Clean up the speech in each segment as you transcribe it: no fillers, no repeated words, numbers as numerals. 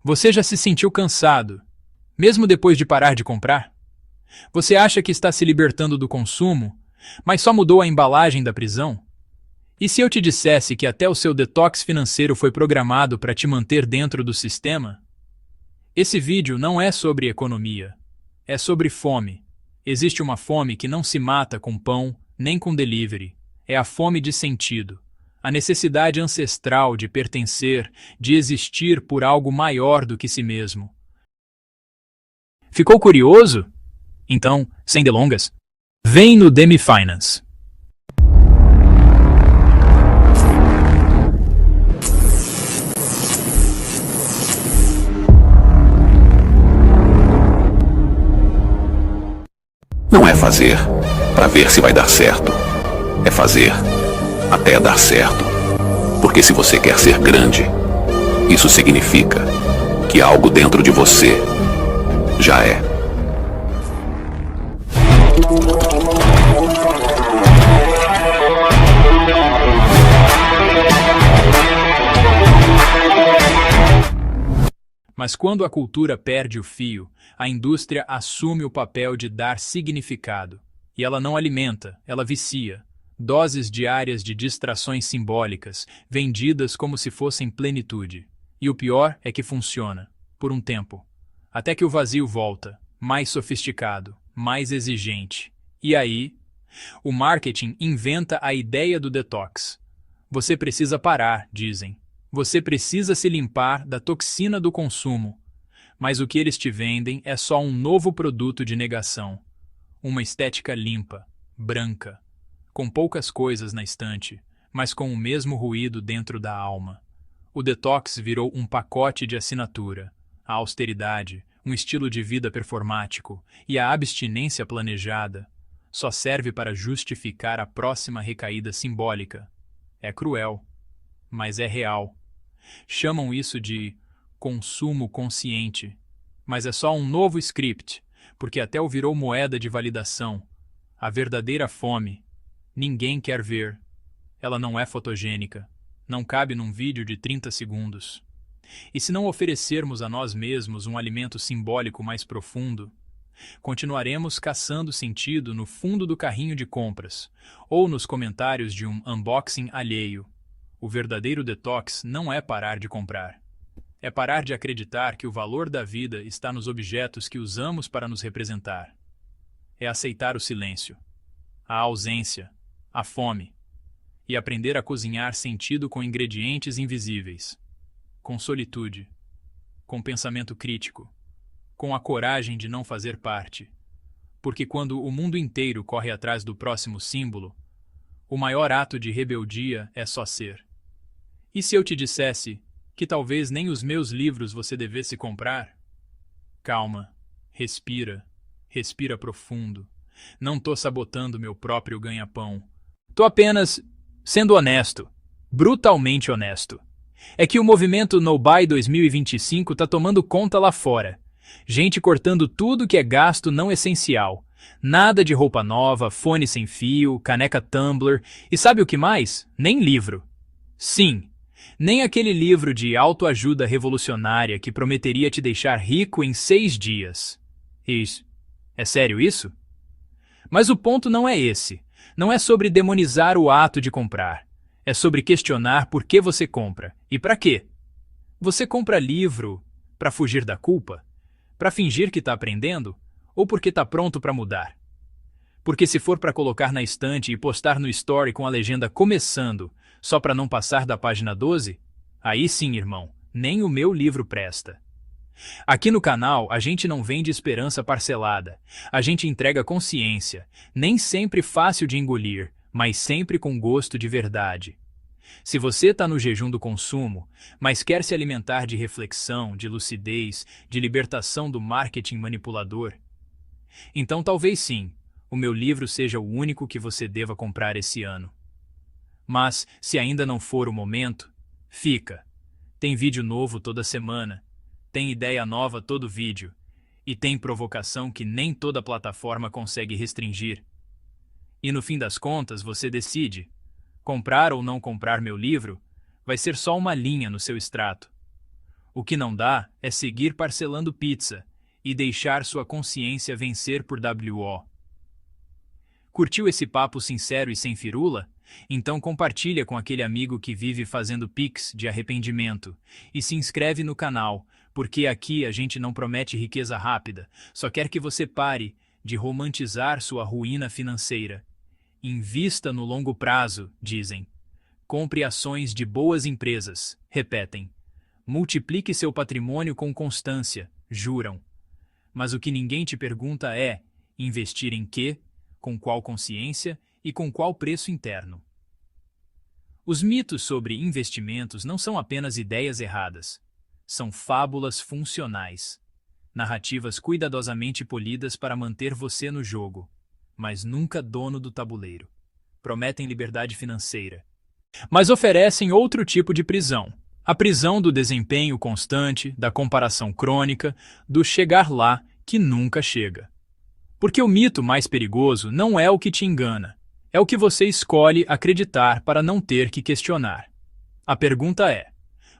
Você já se sentiu cansado, mesmo depois de parar de comprar? Você acha que está se libertando do consumo, mas só mudou a embalagem da prisão? E se eu te dissesse que até o seu detox financeiro foi programado para te manter dentro do sistema? Esse vídeo não é sobre economia, é sobre fome. Existe uma fome que não se mata com pão, nem com delivery. É a fome de sentido. A necessidade ancestral de pertencer, de existir por algo maior do que si mesmo. Ficou curioso? Então, sem delongas, vem no Demi Finance. Não é fazer para ver se vai dar certo. É fazer até dar certo. Porque se você quer ser grande, isso significa que algo dentro de você já é. Mas quando a cultura perde o fio, a indústria assume o papel de dar significado. E ela não alimenta, ela vicia. Doses diárias de distrações simbólicas, vendidas como se fossem plenitude. E o pior é que funciona, por um tempo. Até que o vazio volta, mais sofisticado, mais exigente. E aí, o marketing inventa a ideia do detox. Você precisa parar, dizem. Você precisa se limpar da toxina do consumo. Mas o que eles te vendem é só um novo produto de negação. Uma estética limpa, branca, com poucas coisas na estante, mas com o mesmo ruído dentro da alma. O detox virou um pacote de assinatura. A austeridade, um estilo de vida performático e a abstinência planejada só serve para justificar a próxima recaída simbólica. É cruel, mas é real. Chamam isso de consumo consciente, mas é só um novo script, porque até o virou moeda de validação. A verdadeira fome, ninguém quer ver. Ela não é fotogênica, não cabe num vídeo de 30 segundos. E se não oferecermos a nós mesmos um alimento simbólico mais profundo, continuaremos caçando sentido no fundo do carrinho de compras, ou nos comentários de um unboxing alheio. O verdadeiro detox não é parar de comprar. É parar de acreditar que o valor da vida está nos objetos que usamos para nos representar. É aceitar o silêncio, a ausência, a fome, e aprender a cozinhar sentido com ingredientes invisíveis, com solitude, com pensamento crítico, com a coragem de não fazer parte. Porque quando o mundo inteiro corre atrás do próximo símbolo, o maior ato de rebeldia é só ser. E se eu te dissesse que talvez nem os meus livros você devesse comprar? Calma, respira, respira profundo. Não tô sabotando meu próprio ganha-pão. Tô apenas sendo honesto, brutalmente honesto. É que o movimento No Buy 2025 tá tomando conta lá fora. Gente cortando tudo que é gasto não essencial. Nada de roupa nova, fone sem fio, caneca Tumblr e sabe o que mais? Nem livro. Sim, nem aquele livro de autoajuda revolucionária que prometeria te deixar rico em 6 dias. Isso. É sério isso? Mas o ponto não é esse. Não é sobre demonizar o ato de comprar. É sobre questionar por que você compra. E para quê? Você compra livro para fugir da culpa? Para fingir que está aprendendo? Ou porque está pronto para mudar? Porque se for para colocar na estante e postar no story com a legenda começando, só para não passar da página 12? Aí sim, irmão, nem o meu livro presta. Aqui no canal, a gente não vende esperança parcelada. A gente entrega consciência, nem sempre fácil de engolir, mas sempre com gosto de verdade. Se você está no jejum do consumo, mas quer se alimentar de reflexão, de lucidez, de libertação do marketing manipulador, então talvez sim, o meu livro seja o único que você deva comprar esse ano. Mas, se ainda não for o momento, fica. Tem vídeo novo toda semana, tem ideia nova todo vídeo, e tem provocação que nem toda plataforma consegue restringir. E no fim das contas você decide. Comprar ou não comprar meu livro vai ser só uma linha no seu extrato. O que não dá é seguir parcelando pizza e deixar sua consciência vencer por WO. Curtiu esse papo sincero e sem firula? Então compartilha com aquele amigo que vive fazendo pix de arrependimento e se inscreve no canal, porque aqui a gente não promete riqueza rápida, só quer que você pare de romantizar sua ruína financeira. Invista no longo prazo, dizem. Compre ações de boas empresas, repetem. Multiplique seu patrimônio com constância, juram. Mas o que ninguém te pergunta é: investir em quê, com qual consciência e com qual preço interno? Os mitos sobre investimentos não são apenas ideias erradas. São fábulas funcionais. Narrativas cuidadosamente polidas para manter você no jogo, mas nunca dono do tabuleiro. Prometem liberdade financeira, mas oferecem outro tipo de prisão. A prisão do desempenho constante, da comparação crônica, do chegar lá que nunca chega. Porque o mito mais perigoso não é o que te engana, é o que você escolhe acreditar para não ter que questionar. A pergunta é: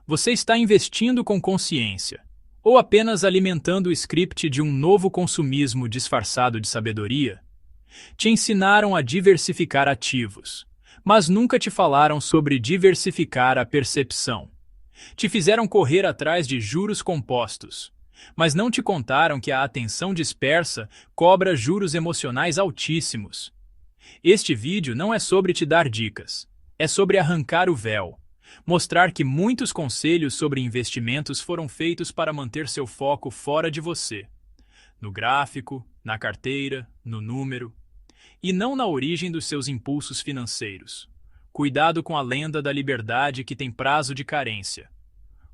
você está investindo com consciência, ou apenas alimentando o script de um novo consumismo disfarçado de sabedoria? Te ensinaram a diversificar ativos, mas nunca te falaram sobre diversificar a percepção. Te fizeram correr atrás de juros compostos, mas não te contaram que a atenção dispersa cobra juros emocionais altíssimos. Este vídeo não é sobre te dar dicas, é sobre arrancar o véu, mostrar que muitos conselhos sobre investimentos foram feitos para manter seu foco fora de você, no gráfico, na carteira, no número, e não na origem dos seus impulsos financeiros. Cuidado com a lenda da liberdade que tem prazo de carência,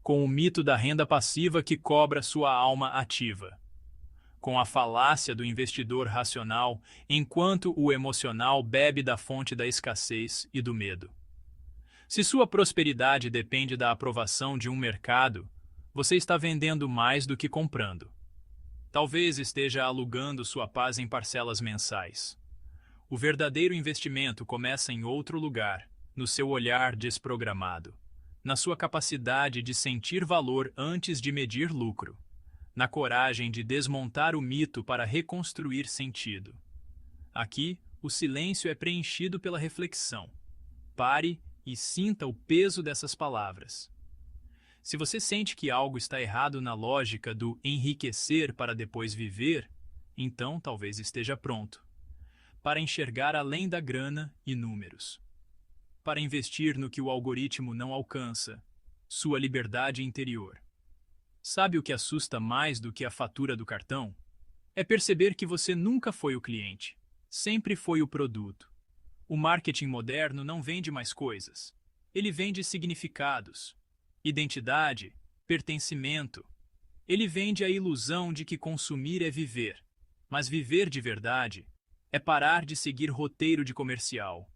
com o mito da renda passiva que cobra sua alma ativa, com a falácia do investidor racional, enquanto o emocional bebe da fonte da escassez e do medo. Se sua prosperidade depende da aprovação de um mercado, você está vendendo mais do que comprando. Talvez esteja alugando sua paz em parcelas mensais. O verdadeiro investimento começa em outro lugar, no seu olhar desprogramado, na sua capacidade de sentir valor antes de medir lucro, na coragem de desmontar o mito para reconstruir sentido. Aqui, o silêncio é preenchido pela reflexão. Pare e sinta o peso dessas palavras. Se você sente que algo está errado na lógica do enriquecer para depois viver, então talvez esteja pronto para enxergar além da grana e números, para investir no que o algoritmo não alcança, sua liberdade interior. Sabe o que assusta mais do que a fatura do cartão? É perceber que você nunca foi o cliente, sempre foi o produto. O marketing moderno não vende mais coisas. Ele vende significados, identidade, pertencimento. Ele vende a ilusão de que consumir é viver. Mas viver de verdade é parar de seguir roteiro de comercial.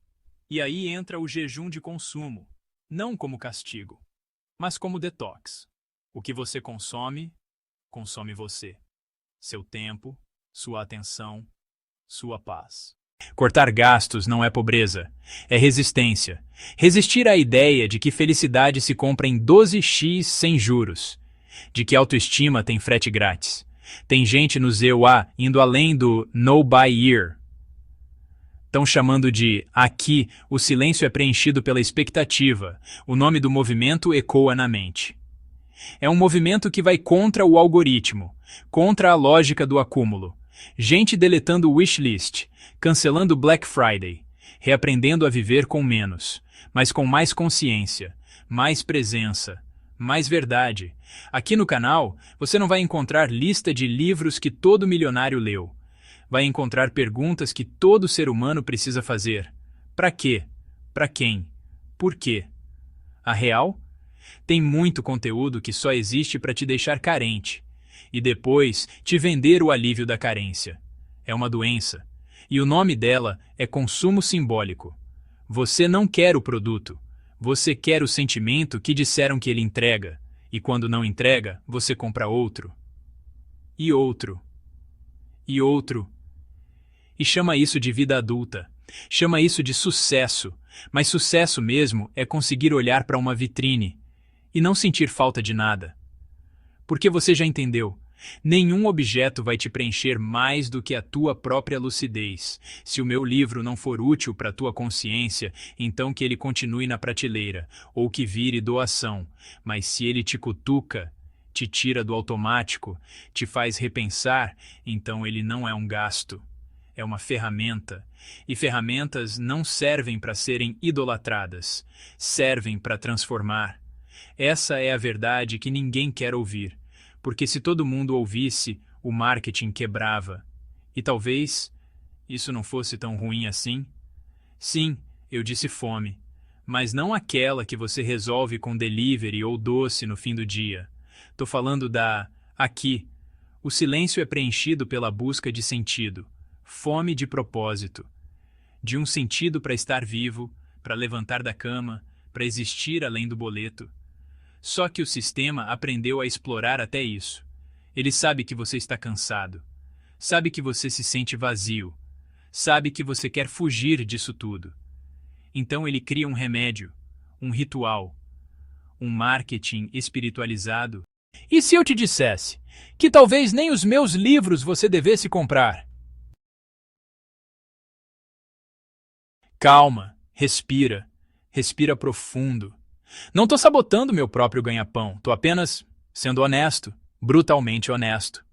E aí entra o jejum de consumo, não como castigo, mas como detox. O que você consome, consome você. Seu tempo, sua atenção, sua paz. Cortar gastos não é pobreza, é resistência. Resistir à ideia de que felicidade se compra em 12x sem juros, de que autoestima tem frete grátis. Tem gente no ZEUA indo além do no buy year. Estão chamando de aqui o silêncio é preenchido pela expectativa. O nome do movimento ecoa na mente. É um movimento que vai contra o algoritmo, contra a lógica do acúmulo. Gente deletando o wishlist, cancelando Black Friday, reaprendendo a viver com menos, mas com mais consciência, mais presença, mais verdade. Aqui no canal, você não vai encontrar lista de livros que todo milionário leu. Vai encontrar perguntas que todo ser humano precisa fazer. Para quê? Para quem? Por quê? A real? Tem muito conteúdo que só existe para te deixar carente e depois te vender o alívio da carência. É uma doença, e o nome dela é consumo simbólico. Você não quer o produto, você quer o sentimento que disseram que ele entrega, e quando não entrega, você compra outro. E outro. E outro. E chama isso de vida adulta. Chama isso de sucesso. Mas sucesso mesmo é conseguir olhar para uma vitrine e não sentir falta de nada. Porque você já entendeu. Nenhum objeto vai te preencher mais do que a tua própria lucidez. Se o meu livro não for útil para a tua consciência, então que ele continue na prateleira, ou que vire doação. Mas se ele te cutuca, te tira do automático, te faz repensar, então ele não é um gasto. É uma ferramenta. E ferramentas não servem para serem idolatradas. Servem para transformar. Essa é a verdade que ninguém quer ouvir. Porque se todo mundo ouvisse, o marketing quebrava. E talvez isso não fosse tão ruim assim. Sim, eu disse fome, mas não aquela que você resolve com delivery ou doce no fim do dia. Tô falando da aqui. O silêncio é preenchido pela busca de sentido, fome de propósito, de um sentido para estar vivo, para levantar da cama, para existir além do boleto. Só que o sistema aprendeu a explorar até isso. Ele sabe que você está cansado. Sabe que você se sente vazio. Sabe que você quer fugir disso tudo. Então ele cria um remédio, um ritual, um marketing espiritualizado. E se eu te dissesse que talvez nem os meus livros você devesse comprar? Calma, respira. Respira profundo. Não tô sabotando meu próprio ganha-pão, tô apenas sendo honesto, brutalmente honesto.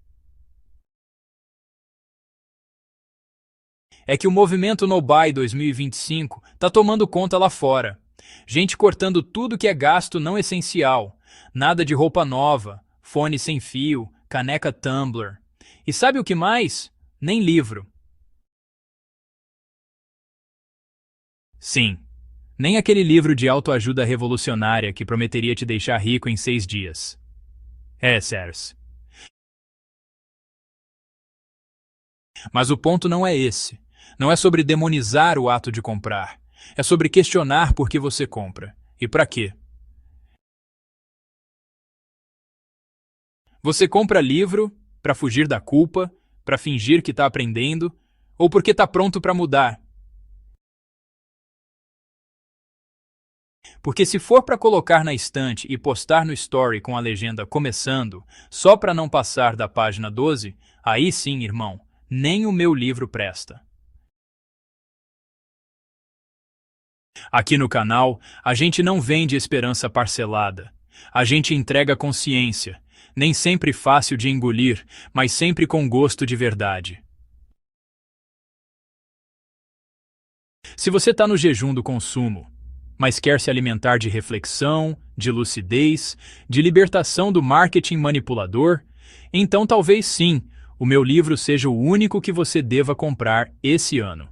É que o movimento No Buy 2025 tá tomando conta lá fora. Gente cortando tudo que é gasto não essencial. Nada de roupa nova, fone sem fio, caneca Tumblr. E sabe o que mais? Nem livro. Sim. Nem aquele livro de autoajuda revolucionária que prometeria te deixar rico em 6 dias. É, Sers. Mas o ponto não é esse. Não é sobre demonizar o ato de comprar. É sobre questionar por que você compra. E para quê? Você compra livro para fugir da culpa, para fingir que está aprendendo, ou porque está pronto para mudar? Porque se for para colocar na estante e postar no story com a legenda começando, só para não passar da página 12, aí sim, irmão, nem o meu livro presta. Aqui no canal, a gente não vende esperança parcelada. A gente entrega consciência, nem sempre fácil de engolir, mas sempre com gosto de verdade. Se você está no jejum do consumo, mas quer se alimentar de reflexão, de lucidez, de libertação do marketing manipulador, então talvez sim, o meu livro seja o único que você deva comprar esse ano.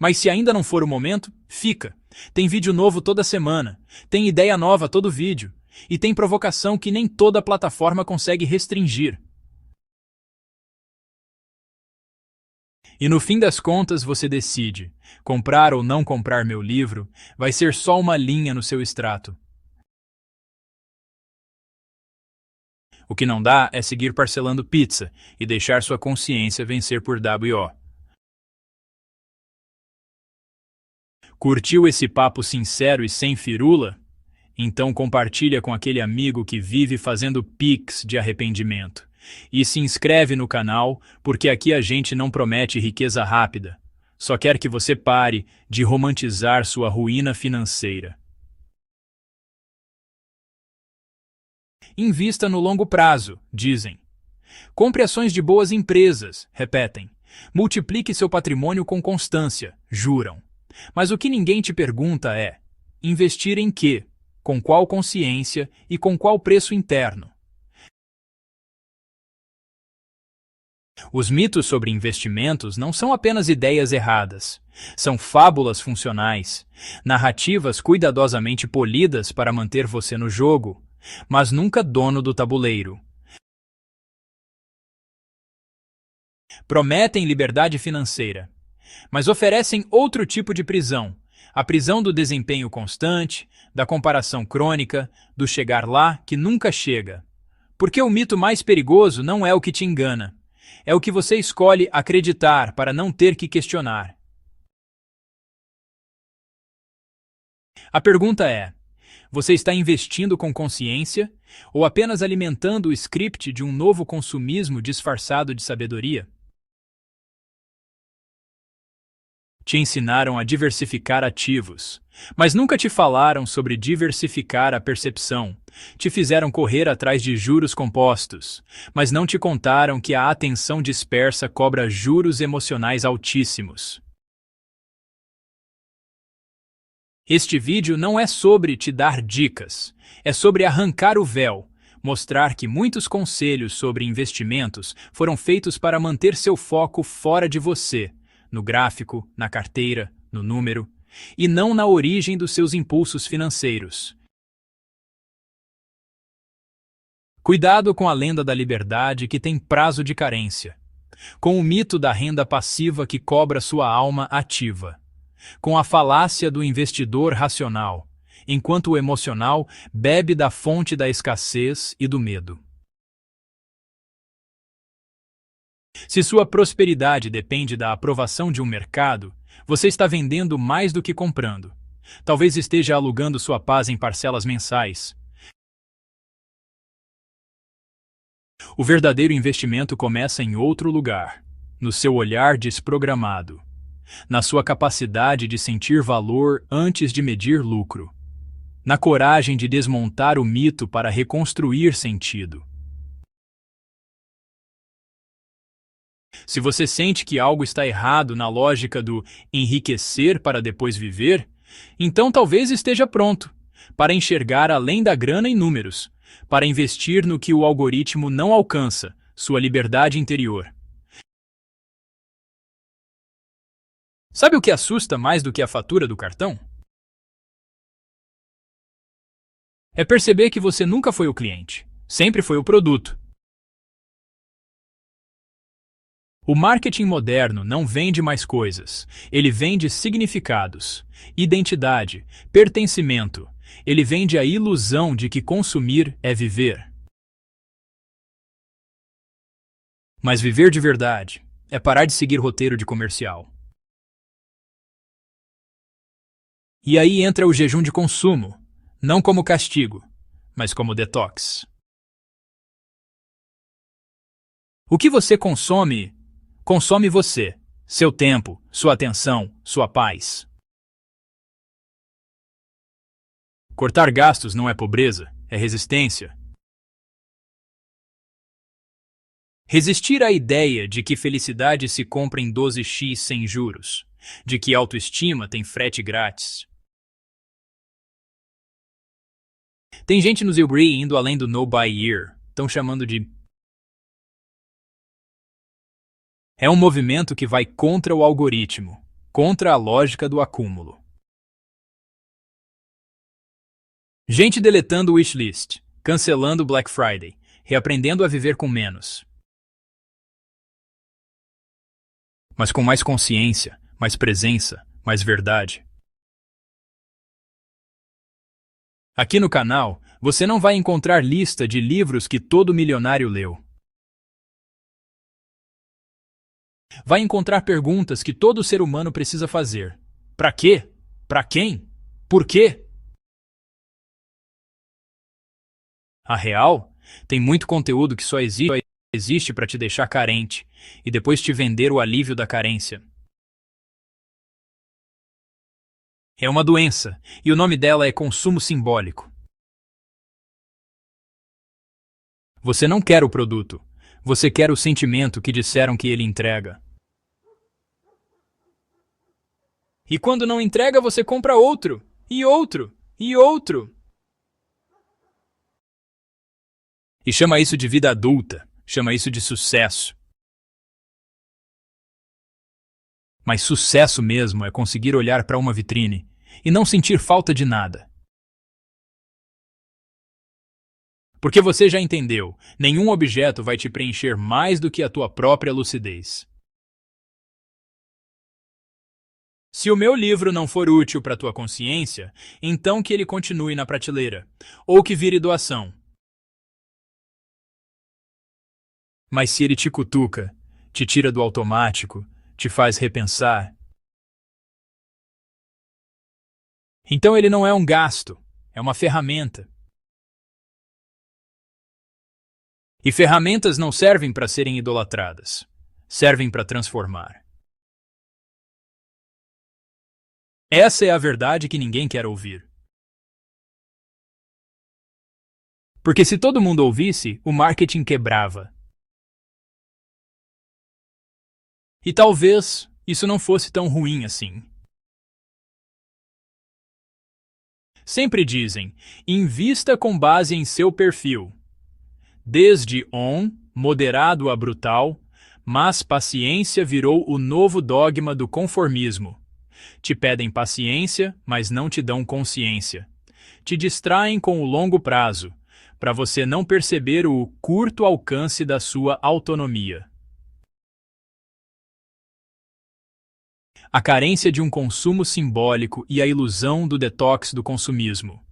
Mas se ainda não for o momento, fica. Tem vídeo novo toda semana, tem ideia nova todo vídeo, e tem provocação que nem toda plataforma consegue restringir. E no fim das contas você decide, comprar ou não comprar meu livro, vai ser só uma linha no seu extrato. O que não dá é seguir parcelando pizza e deixar sua consciência vencer por WO. Curtiu esse papo sincero e sem firula? Então compartilha com aquele amigo que vive fazendo pix de arrependimento. E se inscreve no canal, porque aqui a gente não promete riqueza rápida. Só quer que você pare de romantizar sua ruína financeira. Invista no longo prazo, dizem. Compre ações de boas empresas, repetem. Multiplique seu patrimônio com constância, juram. Mas o que ninguém te pergunta é: investir em quê? Com qual consciência e com qual preço interno? Os mitos sobre investimentos não são apenas ideias erradas. São fábulas funcionais, narrativas cuidadosamente polidas para manter você no jogo, mas nunca dono do tabuleiro. Prometem liberdade financeira, mas oferecem outro tipo de prisão, a prisão do desempenho constante, da comparação crônica, do chegar lá que nunca chega. Porque o mito mais perigoso não é o que te engana. É o que você escolhe acreditar para não ter que questionar. A pergunta é: Você está investindo com consciência ou apenas alimentando o script de um novo consumismo disfarçado de sabedoria? Te ensinaram a diversificar ativos, mas nunca te falaram sobre diversificar a percepção. Te fizeram correr atrás de juros compostos, mas não te contaram que a atenção dispersa cobra juros emocionais altíssimos. Este vídeo não é sobre te dar dicas, é sobre arrancar o véu, mostrar que muitos conselhos sobre investimentos foram feitos para manter seu foco fora de você, no gráfico, na carteira, no número, e não na origem dos seus impulsos financeiros. Cuidado com a lenda da liberdade que tem prazo de carência, com o mito da renda passiva que cobra sua alma ativa, com a falácia do investidor racional, enquanto o emocional bebe da fonte da escassez e do medo. Se sua prosperidade depende da aprovação de um mercado, você está vendendo mais do que comprando. Talvez esteja alugando sua paz em parcelas mensais. O verdadeiro investimento começa em outro lugar, no seu olhar desprogramado, na sua capacidade de sentir valor antes de medir lucro, na coragem de desmontar o mito para reconstruir sentido. Se você sente que algo está errado na lógica do enriquecer para depois viver, então talvez esteja pronto para enxergar além da grana e números, para investir no que o algoritmo não alcança, sua liberdade interior. Sabe o que assusta mais do que a fatura do cartão? É perceber que você nunca foi o cliente, sempre foi o produto. O marketing moderno não vende mais coisas, ele vende significados, identidade, pertencimento. Ele vende a ilusão de que consumir é viver. Mas viver de verdade é parar de seguir roteiro de comercial. E aí entra o jejum de consumo, não como castigo, mas como detox. O que você consome, consome você, seu tempo, sua atenção, sua paz. Cortar gastos não é pobreza, é resistência. Resistir à ideia de que felicidade se compra em 12x sem juros, de que autoestima tem frete grátis. Tem gente no Zilbree indo além do no buy year, estão chamando de... É um movimento que vai contra o algoritmo, contra a lógica do acúmulo. Gente deletando o wishlist, cancelando o Black Friday, reaprendendo a viver com menos. Mas com mais consciência, mais presença, mais verdade. Aqui no canal, você não vai encontrar lista de livros que todo milionário leu. Vai encontrar perguntas que todo ser humano precisa fazer. Pra quê? Pra quem? Por quê? A real, tem muito conteúdo que só existe para te deixar carente e depois te vender o alívio da carência. É uma doença e o nome dela é consumo simbólico. Você não quer o produto, você quer o sentimento que disseram que ele entrega. E quando não entrega, você compra outro, e outro, e outro. E chama isso de vida adulta, chama isso de sucesso. Mas sucesso mesmo é conseguir olhar para uma vitrine e não sentir falta de nada. Porque você já entendeu, nenhum objeto vai te preencher mais do que a tua própria lucidez. Se o meu livro não for útil para a tua consciência, então que ele continue na prateleira, ou que vire doação. Mas se ele te cutuca, te tira do automático, te faz repensar, então ele não é um gasto, é uma ferramenta. E ferramentas não servem para serem idolatradas, servem para transformar. Essa é a verdade que ninguém quer ouvir. Porque se todo mundo ouvisse, o marketing quebrava. E talvez isso não fosse tão ruim assim. Sempre dizem, invista com base em seu perfil. Desde moderado a brutal, mas paciência virou o novo dogma do conformismo. Te pedem paciência, mas não te dão consciência. Te distraem com o longo prazo, para você não perceber o curto alcance da sua autonomia. A carência de um consumo simbólico e a ilusão do detox do consumismo.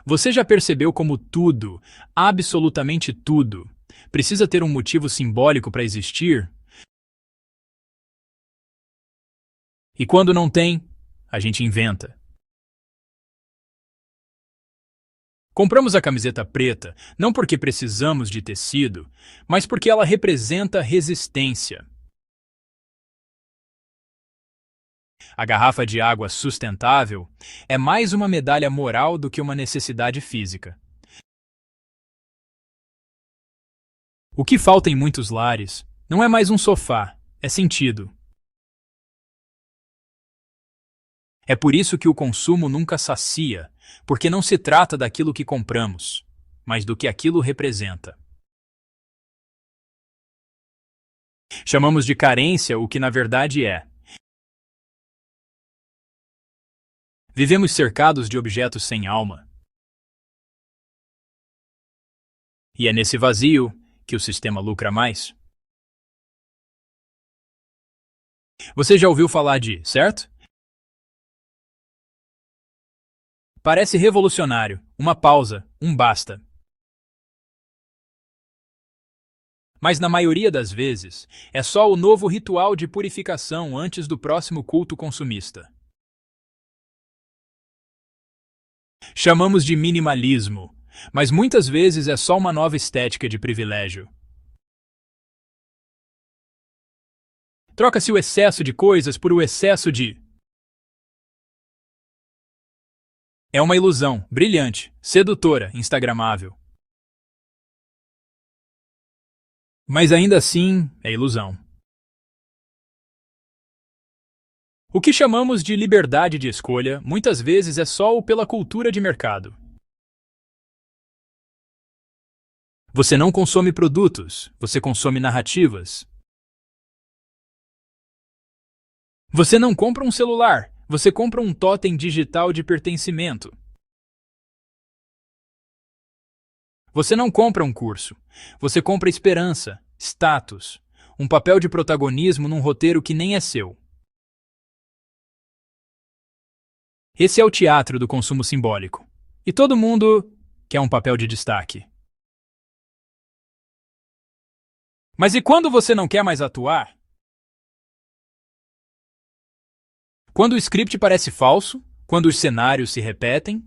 Você já percebeu como tudo, absolutamente tudo, precisa ter um motivo simbólico para existir? E quando não tem, a gente inventa. Compramos a camiseta preta não porque precisamos de tecido, mas porque ela representa resistência. A garrafa de água sustentável é mais uma medalha moral do que uma necessidade física. O que falta em muitos lares não é mais um sofá, é sentido. É por isso que o consumo nunca sacia, porque não se trata daquilo que compramos, mas do que aquilo representa. Chamamos de carência o que na verdade é. Vivemos cercados de objetos sem alma. E é nesse vazio que o sistema lucra mais. Você já ouviu falar de, certo? Parece revolucionário, uma pausa, um basta. Mas na maioria das vezes, é só o novo ritual de purificação antes do próximo culto consumista. Chamamos de minimalismo, mas muitas vezes é só uma nova estética de privilégio. Troca-se o excesso de coisas por o excesso de... É uma ilusão, brilhante, sedutora, instagramável. Mas ainda assim, é ilusão. O que chamamos de liberdade de escolha, muitas vezes é só pela cultura de mercado. Você não consome produtos, você consome narrativas. Você não compra um celular, você compra um totem digital de pertencimento. Você não compra um curso, você compra esperança, status, um papel de protagonismo num roteiro que nem é seu. Esse é o teatro do consumo simbólico. E todo mundo quer um papel de destaque. Mas e quando você não quer mais atuar? Quando o script parece falso? Quando os cenários se repetem?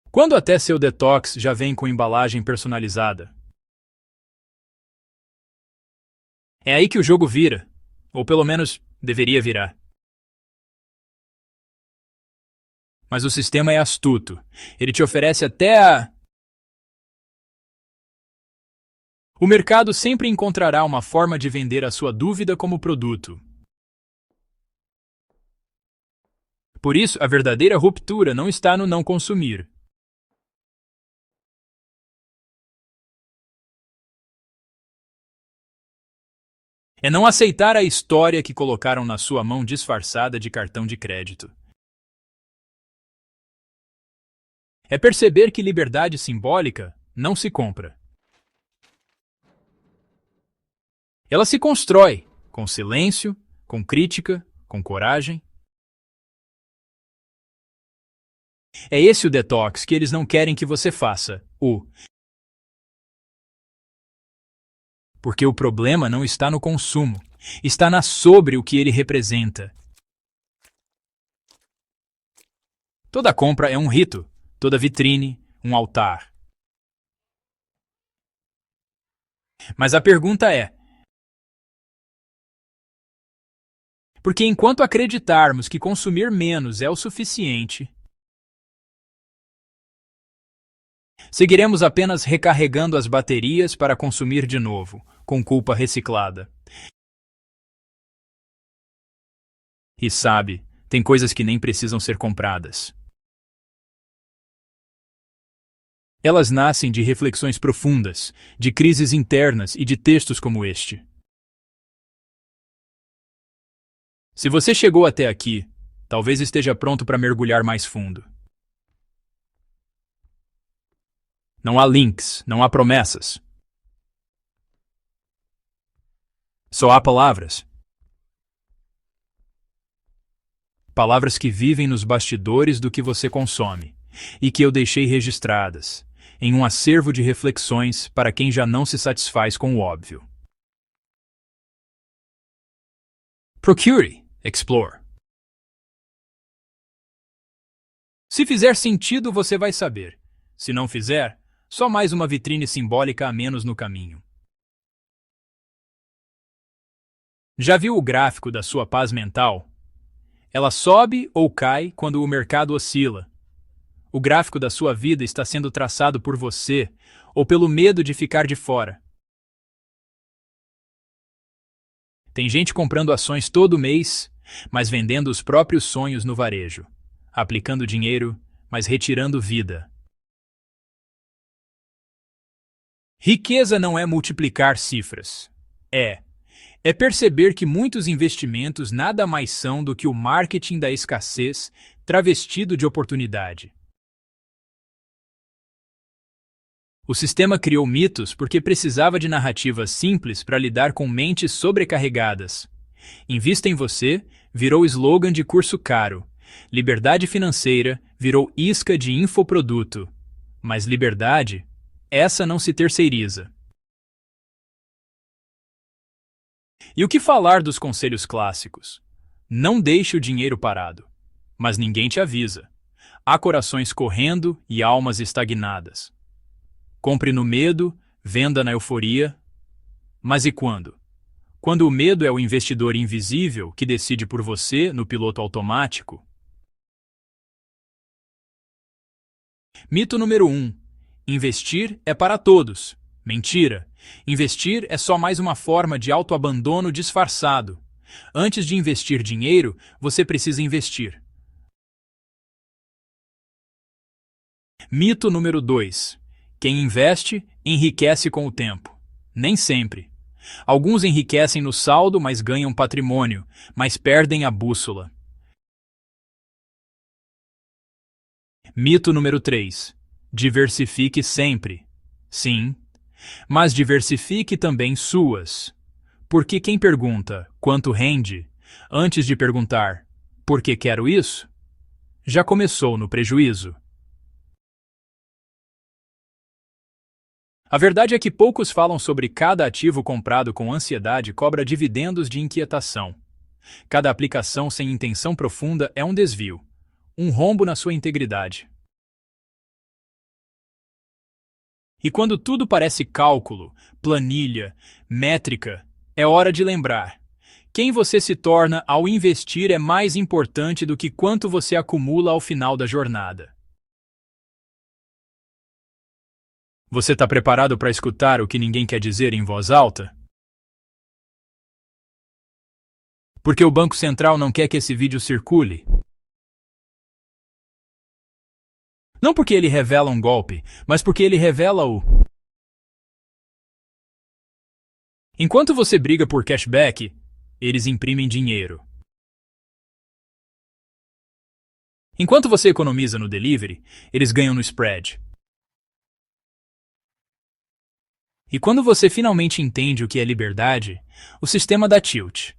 Quando até seu detox já vem com embalagem personalizada? É aí que o jogo vira. Ou pelo menos deveria virar. Mas o sistema é astuto. Ele te oferece até a... O mercado sempre encontrará uma forma de vender a sua dúvida como produto. Por isso, a verdadeira ruptura não está no não consumir. É não aceitar a história que colocaram na sua mão disfarçada de cartão de crédito. É perceber que liberdade simbólica não se compra. Ela se constrói com silêncio, com crítica, com coragem. É esse o detox que eles não querem que você faça, Porque o problema não está no consumo, está sobre o que ele representa. Toda compra é um rito, toda vitrine, um altar. Mas a pergunta é: porque enquanto acreditarmos que consumir menos é o suficiente, seguiremos apenas recarregando as baterias para consumir de novo, com culpa reciclada. E sabe, tem coisas que nem precisam ser compradas. Elas nascem de reflexões profundas, de crises internas e de textos como este. Se você chegou até aqui, talvez esteja pronto para mergulhar mais fundo. Não há links, não há promessas. Só há palavras. Palavras que vivem nos bastidores do que você consome, e que eu deixei registradas, em um acervo de reflexões para quem já não se satisfaz com o óbvio. Procure, explore. Se fizer sentido, você vai saber. Se não fizer, só mais uma vitrine simbólica a menos no caminho. Já viu o gráfico da sua paz mental? Ela sobe ou cai quando o mercado oscila. O gráfico da sua vida está sendo traçado por você ou pelo medo de ficar de fora. Tem gente comprando ações todo mês, mas vendendo os próprios sonhos no varejo, aplicando dinheiro, mas retirando vida. Riqueza não é multiplicar cifras. É perceber que muitos investimentos nada mais são do que o marketing da escassez travestido de oportunidade. O sistema criou mitos porque precisava de narrativas simples para lidar com mentes sobrecarregadas. Invista em você virou slogan de curso caro. Liberdade financeira virou isca de infoproduto. Mas liberdade, essa não se terceiriza. E o que falar dos conselhos clássicos? Não deixe o dinheiro parado. Mas ninguém te avisa. Há corações correndo e almas estagnadas. Compre no medo, venda na euforia. Mas e quando? Quando o medo é o investidor invisível que decide por você no piloto automático? Mito número 1. Investir é para todos. Mentira. Investir é só mais uma forma de autoabandono disfarçado. Antes de investir dinheiro, você precisa investir. Mito número 2. Quem investe, enriquece com o tempo. Nem sempre. Alguns enriquecem no saldo, mas ganham patrimônio, mas perdem a bússola. Mito número 3. Diversifique sempre. Sim, mas diversifique também suas. Porque quem pergunta quanto rende, antes de perguntar por que quero isso, já começou no prejuízo. A verdade é que poucos falam sobre cada ativo comprado com ansiedade cobra dividendos de inquietação. Cada aplicação sem intenção profunda é um desvio, um rombo na sua integridade. E quando tudo parece cálculo, planilha, métrica, é hora de lembrar. Quem você se torna ao investir é mais importante do que quanto você acumula ao final da jornada. Você está preparado para escutar o que ninguém quer dizer em voz alta? Porque o Banco Central não quer que esse vídeo circule. Não porque ele revela um golpe, mas porque ele revela o... Enquanto você briga por cashback, eles imprimem dinheiro. Enquanto você economiza no delivery, eles ganham no spread. E quando você finalmente entende o que é liberdade, o sistema dá tilt.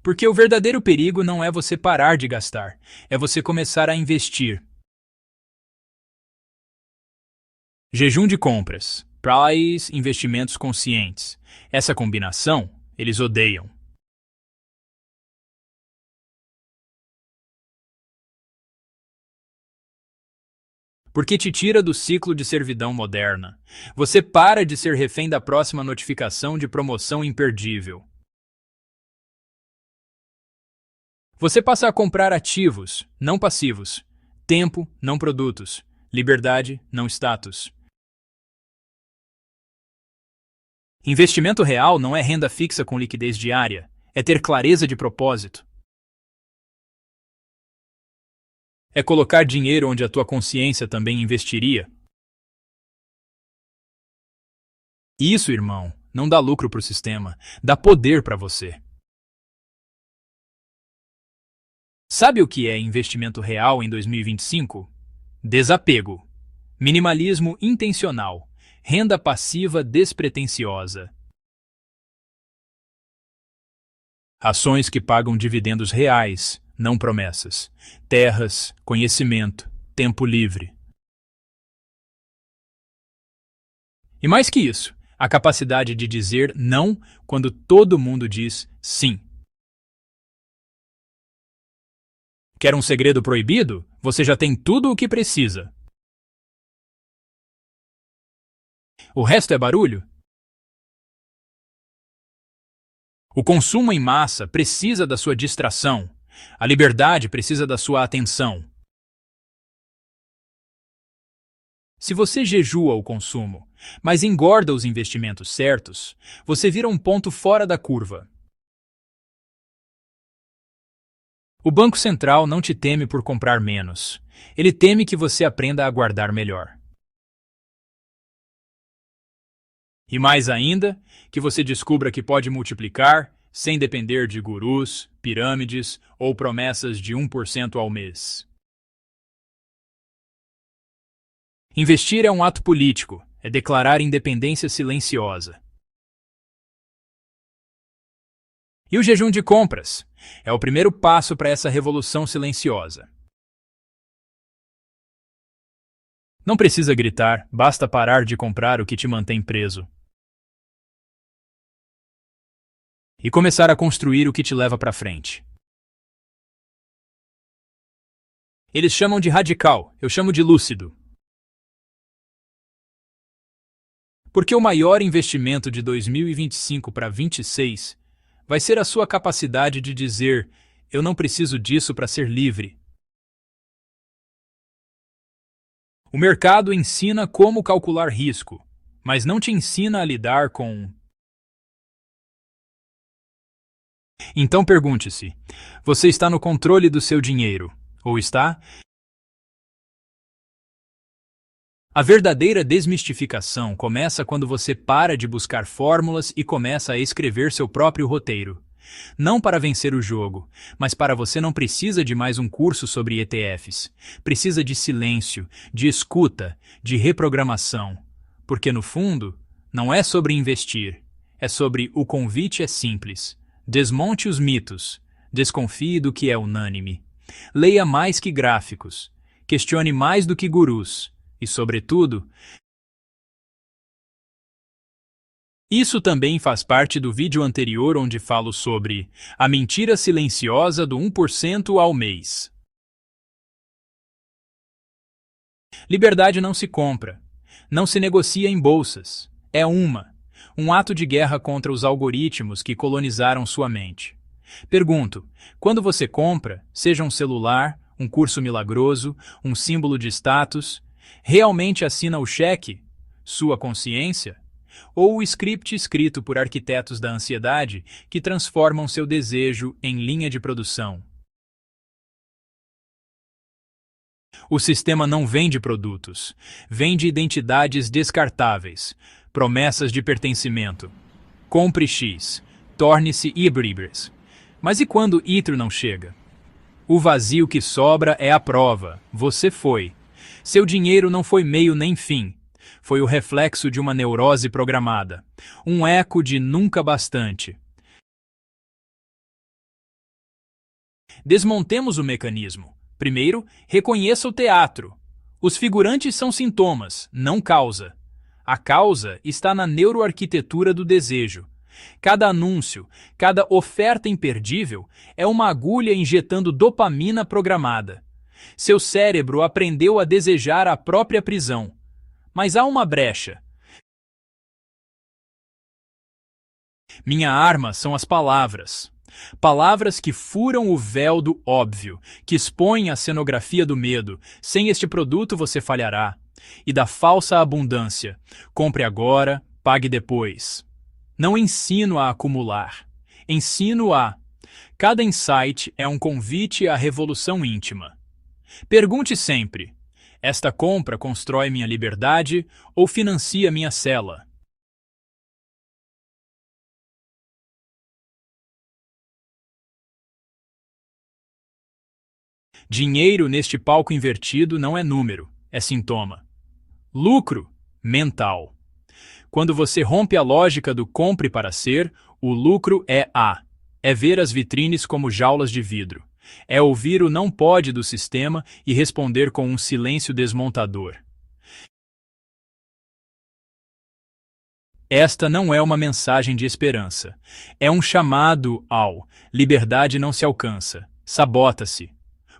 Porque o verdadeiro perigo não é você parar de gastar, é você começar a investir. Jejum de compras, price, investimentos conscientes. Essa combinação, eles odeiam. porque te tira do ciclo de servidão moderna. Você para de ser refém da próxima notificação de promoção imperdível. Você passa a comprar ativos, não passivos. Tempo, não produtos. Liberdade, não status. Investimento real não é renda fixa com liquidez diária, é ter clareza de propósito. É colocar dinheiro onde a tua consciência também investiria. Isso, irmão, não dá lucro para o sistema, dá poder para você. Sabe o que é investimento real em 2025? Desapego, minimalismo intencional, renda passiva despretensiosa. Ações que pagam dividendos reais, não promessas. Terras, conhecimento, tempo livre. E mais que isso, a capacidade de dizer não quando todo mundo diz sim. Quer um segredo proibido? Você já tem tudo o que precisa. O resto é barulho? O consumo em massa precisa da sua distração. A liberdade precisa da sua atenção. Se você jejua o consumo, mas engorda os investimentos certos, você vira um ponto fora da curva. O Banco Central não te teme por comprar menos. Ele teme que você aprenda a guardar melhor. E mais ainda, que você descubra que pode multiplicar sem depender de gurus, pirâmides ou promessas de 1% ao mês. Investir é um ato político, é declarar independência silenciosa. E o jejum de compras é o primeiro passo para essa revolução silenciosa. Não precisa gritar, basta parar de comprar o que te mantém preso. E começar a construir o que te leva para frente. Eles chamam de radical, eu chamo de lúcido. Porque o maior investimento de 2025 para 2026 vai ser a sua capacidade de dizer: eu não preciso disso para ser livre. O mercado ensina como calcular risco, mas não te ensina a lidar com. Então pergunte-se: você está no controle do seu dinheiro, ou está? A verdadeira desmistificação começa quando você para de buscar fórmulas e começa a escrever seu próprio roteiro. Não para vencer o jogo, mas para você não precisa de mais um curso sobre ETFs. Precisa de silêncio, de escuta, de reprogramação. Porque no fundo, não é sobre investir, é sobre o convite é simples. Desmonte os mitos, desconfie do que é unânime. Leia mais que gráficos, questione mais do que gurus. E, sobretudo, isso também faz parte do vídeo anterior onde falo sobre a mentira silenciosa do 1% ao mês. Liberdade não se compra, não se negocia em bolsas. É um ato de guerra contra os algoritmos que colonizaram sua mente. Pergunto, quando você compra, seja um celular, um curso milagroso, um símbolo de status, realmente assina o cheque, sua consciência, ou o script escrito por arquitetos da ansiedade que transformam seu desejo em linha de produção? O sistema não vende produtos, vende identidades descartáveis, promessas de pertencimento. Compre X, torne-se Ibris. Mas e quando Itro não chega? O vazio que sobra é a prova, você foi. Seu dinheiro não foi meio nem fim. Foi o reflexo de uma neurose programada. Um eco de nunca bastante. Desmontemos o mecanismo. Primeiro, reconheça o teatro. Os figurantes são sintomas, não causa. A causa está na neuroarquitetura do desejo. Cada anúncio, cada oferta imperdível é uma agulha injetando dopamina programada. Seu cérebro aprendeu a desejar a própria prisão. Mas há uma brecha. Minha arma são as palavras. Palavras que furam o véu do óbvio, que expõem a cenografia do medo. Sem este produto você falhará. E da falsa abundância. Compre agora, pague depois. Não ensino a acumular. Ensino a... Cada insight é um convite à revolução íntima. Pergunte sempre: esta compra constrói minha liberdade ou financia minha cela? Dinheiro neste palco invertido não é número, é sintoma. Lucro mental. Quando você rompe a lógica do compre para ser, o lucro é ver as vitrines como jaulas de vidro. É ouvir o não pode do sistema e responder com um silêncio desmontador. Esta não é uma mensagem de esperança. É um chamado ao liberdade não se alcança, sabota-se.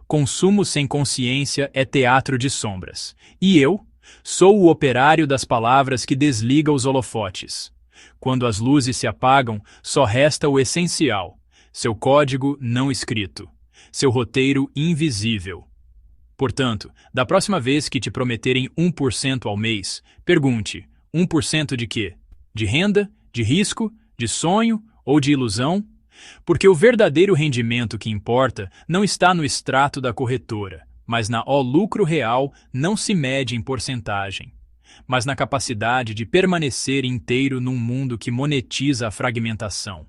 Consumo sem consciência é teatro de sombras. E eu? Sou o operário das palavras que desliga os holofotes. Quando as luzes se apagam, só resta o essencial. Seu código não escrito. Seu roteiro invisível. Portanto, da próxima vez que te prometerem 1% ao mês, pergunte: 1% de quê? De renda? De risco? De sonho? Ou de ilusão? Porque o verdadeiro rendimento que importa não está no extrato da corretora, mas o lucro real não se mede em porcentagem, mas na capacidade de permanecer inteiro num mundo que monetiza a fragmentação.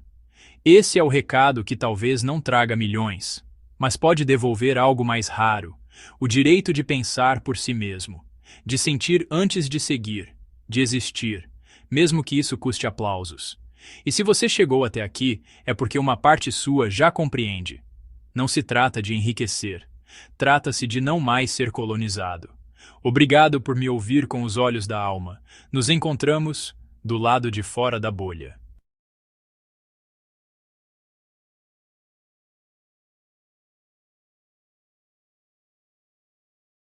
Esse é o recado que talvez não traga milhões, mas pode devolver algo mais raro: o direito de pensar por si mesmo, de sentir antes de seguir, de existir, mesmo que isso custe aplausos. E se você chegou até aqui, é porque uma parte sua já compreende. Não se trata de enriquecer. Trata-se de não mais ser colonizado. Obrigado por me ouvir com os olhos da alma. Nos encontramos do lado de fora da bolha.